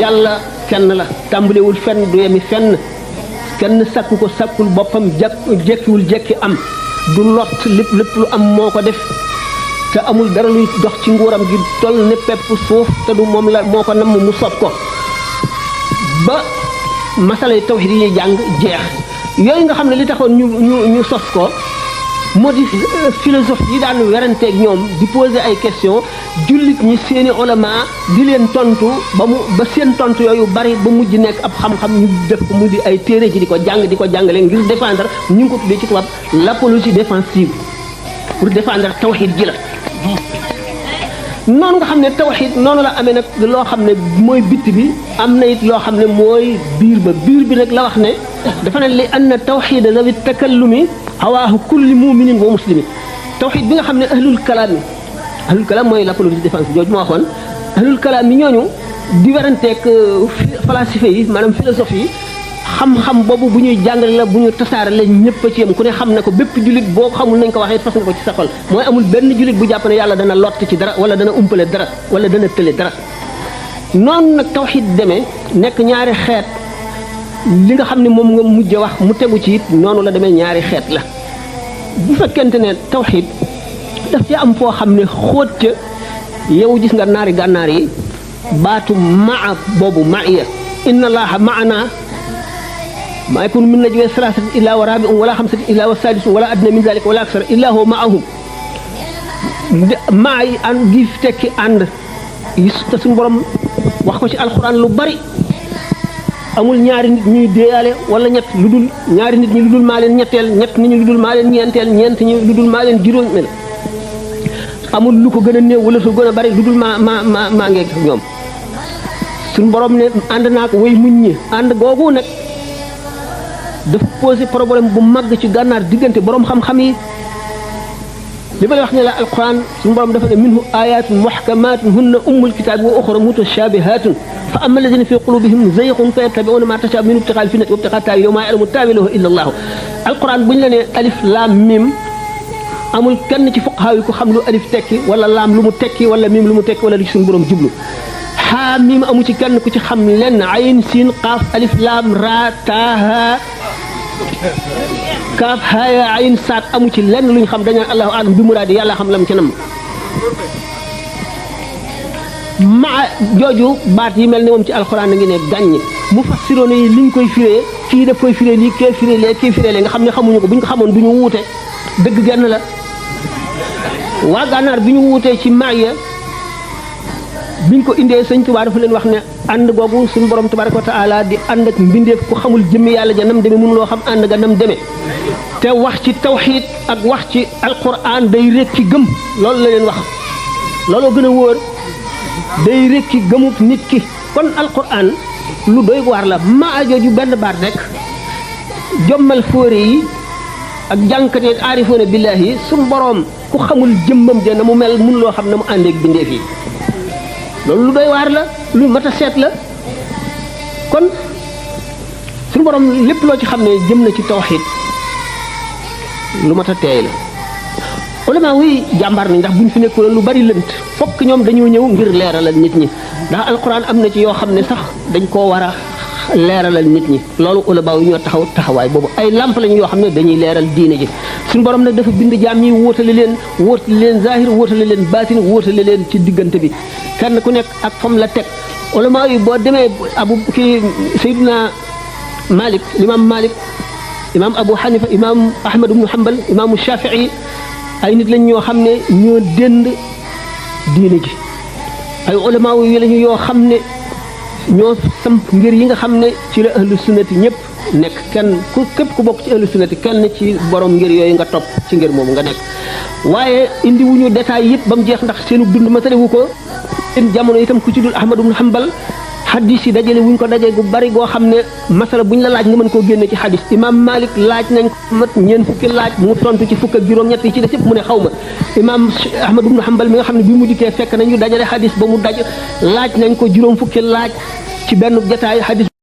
yàlla kenn la tàmbalewul fenn du yemi fenn kenn sakku ko sakkul boppam jekkiwul jekki am du lot lépp lu am moo ko def te amul dara luy dox ci nguuram gi toll ne pepp suuf te du moom la moo ko namm mu sopp ko ba masala tawhid yi jàng jeex yooyu nga xam ne li taxoon ñu sos ko moo di philosophe yi daan weranteeg ñoom di poser ay question jullit ñi seeni ulama di leen tontu ba seen tontu yooyu bari ba mujj nekk ab xam-xam ñu def ko mu di ay téere ci di ko jàngale ngir défendre ñu ngi ko tuddee ci tubaab l'apologie défensive pour défendre tawhid ji la noonu nga xam ne tawhid noonu la amee nag loo xam ne mooy bitt bi am na it loo xam ne mooy biir bi nag la wax ne dafa ne li anna tawhid zawi takallumi hawaahu kulli muminin wa muslimin tawhid bi nga xam ne ahlul kalaam mooy l'apologie défense jooju ma waxoon ahlul kalaam yi ñooñu di weranteeg falasife yi maanaam philosophie yi xam-xam boobu bu ñuy jàngale la bu ñu tasaare la ñëpp a ci yam ku ne xam na ko bépp jullit boo xamul nañ ko waxee fas nga ko ci sa xol mooy amul benn jullit bu jàpp ne yàlla dana lott ci dara wala dana umpale dara wala dana tële dara noonu nag tawhid demee nekk ñaari xeet li nga xam ne moom nga mujj wax mu tegu ci it noonu la demee ñaari xeet la bu fekkente ne tawhid daf ci am foo xam ne xóot ca yow gis nga naari gànnaar yi baatu maa boobu maiya inna allaha maana ma yakunu min najwa salasatin illa wa rabi'un wala xamsatin illa wa sadisun wala adna min zalika wala aksara illa huwa maahum maa yi ànd gi tekki ànd te suñu borom wax ko ci alquran lu bari amul ñaari nit ñuy déeyaale wala ñett lu dul ñaari nit ñi lu dul maa leen ñetteel ñett nit ñi lu dul maa leen ñeenteel ñeent ñi lu dul maa leen juróomeel amul lu ko gën a néew wala su gën a bari lu dul maa ngeeg ñoom suñu borom ne ànd naa ko way muñ ñi ànd googu nag dafa posé problème bu mag ci gànnaar diggante borom xam-xam yi li ma lay wax ne la alquran suñu borom dafa ne minhu ayatun muhkamatun hunna ummul kitab wa ukhra mutashabihatun fa amma alladhina fi qulubihim zayghun fayattabi'una ma tashabaha minhu ibtigha'a al-fitnati wa ibtigha'a ta'wilihi wa ma ya'lamu ta'wilahu illa Allah alquran buñ la ne alif lam mim amul kenn ci fuqaha yi ko xam lu alif tekki wala laam lu mu tekki wala mim lu mu tekki wala lu ci suñu borom jublu ha mim amu ci kenn ku ci xam lenn ayn sin qaaf alif lam ra ta ha kaaf haya ayn saat amu ci lenn luñ xam dañu allahu alam bi muraadi yàlla xam lam ci nam maa jooju baat yi mel ne moom ci alxuraan a ngi ne gàññ mu fassiroon yi liñ koy firee kii daf koy firee lii kee firee lee kii firee lee nga xam ne xamuñu ko bu ñu ko xamoon du ñu wuute dëgg genn la waa gànnaar bi ñu wuutee ci maaya biñ ko indee sëñ Tuubaa dafa leen wax ne ànd googu suñu borom tabaraka wa taala di ànd ak mbindeef ku xamul jëmmi yàlla ja nam demee mënuloo xam ànd ga nam demee te wax ci tawxiid ak wax ci alquran day rekki gëm loolu la leen wax looloo gën a wóor day rekki gëmub nit ki kon alquran lu doy waar la maa jooju benn baat rek jommal fóore yi ak jànkate aarifoona billaahi suñu borom ku xamul jëmmam ja na mu mel mënuloo xam na mu àndeek bindeef yi loolu lu doy waar la lu mat a seet la kon suñu borom lépp loo ci xam ne jëm na ci tawxiid lu mat a teey la ulama wuy jàmbaar nañ ndax buñ fi nekkoon lu bari lënt fokk ñoom dañoo ñëw ngir leeralal nit ñi ndax alquran am na ci yoo xam ne sax dañ koo war a leeralal nit ñi loolu ulama yi ñoo taxawaay boobu ay lamp lañ yoo xam ne dañuy leeral diine ji suñu borom nag dafa bind jaam yi wóotale leen zahir wóotale leen baatin wóotale leen ci diggante bi kenn ku nekk ak fam la teg ulama yi boo demee Seydina Malik imam Abu Hanifa imam Ahmad ibn Hanbal imam Shafi'i ay nit lañ ñoo xam ne ñoo dënd diine ji ay ulama yi lañu yoo xam ne ñoo samp ngir yi nga xam ne ci la ahlu sunnati ñëpp nekk képp ku bokk ci ahlu sunnati kenn ci borom ngir yooyu nga topp ci ngir moomu nga nekk waaye indi wuñu détail yëpp ba mu jeex ndax seenu dund matale wu ko seen jamono itam ku ci dul Ahmad ibn Hanbal xadis yi dajale wuñ ko daje gu bari goo xam ne masala buñ la laaj nga mën koo génne ci xadis imam Malik laaj nañ ko mat ñeent fukki laaj mu tontu ci fukk ak juróom-ñett yi ci des yëpp mu ne xaw ma imam Ahmad ibn Hanbal mi nga xam ne bi mu dikkee fekk nañu dajale xadis ba mu daj laaj nañ ko juróom fukki laaj ci benn jotaay xadis